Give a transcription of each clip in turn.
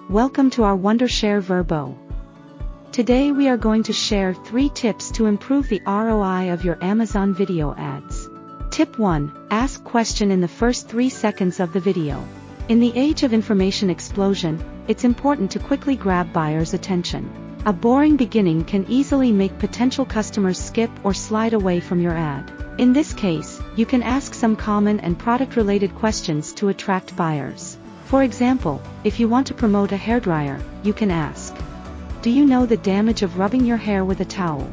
Welcome to our Wondershare Virbo. Today we are going to share 3 tips to improve the ROI of your Amazon video ads. Tip 1. Ask question in the first 3 seconds of the video. In the age of information explosion, it's important to quickly grab buyers' attention. A boring beginning can easily make potential customers skip or slide away from your ad. In this case, you can ask some common and product-related questions to attract buyers. For example, if you want to promote a hairdryer, you can ask, "Do you know the damage of rubbing your hair with a towel?"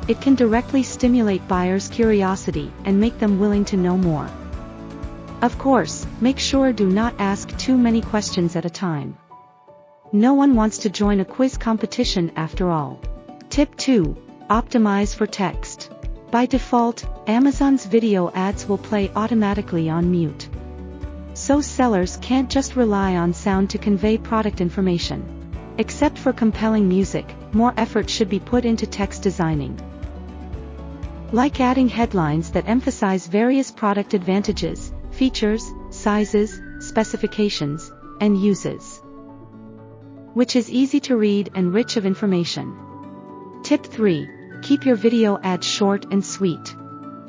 It can directly stimulate buyers' curiosity and make them willing to know more. Of course, make sure do not ask too many questions at a time. No one wants to join a quiz competition after all. Tip 2. Optimize for text. By default, Amazon's video ads will play automatically on mute. So sellers can't just rely on sound to convey product information. Except for compelling music, more effort should be put into text designing. Like adding headlines that emphasize various product advantages, features, sizes, specifications, and uses, which is easy to read and rich of information. Tip 3. Keep your video ads short and sweet.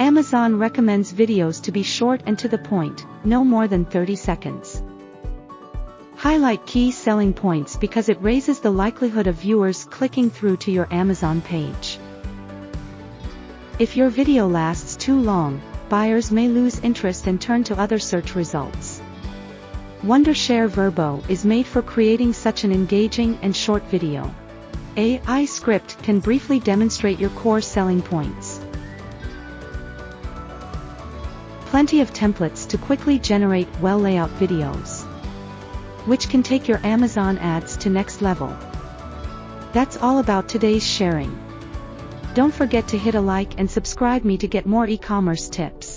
Amazon recommends videos to be short and to the point, no more than 30 seconds. Highlight key selling points because it raises the likelihood of viewers clicking through to your Amazon page. If your video lasts too long, buyers may lose interest and turn to other search results. Wondershare Virbo is made for creating such an engaging and short video. AI script can briefly demonstrate your core selling points. Plenty of templates to quickly generate well-layout videos, which can take your Amazon ads to next level. That's all about today's sharing. Don't forget to hit a like and subscribe me to get more e-commerce tips.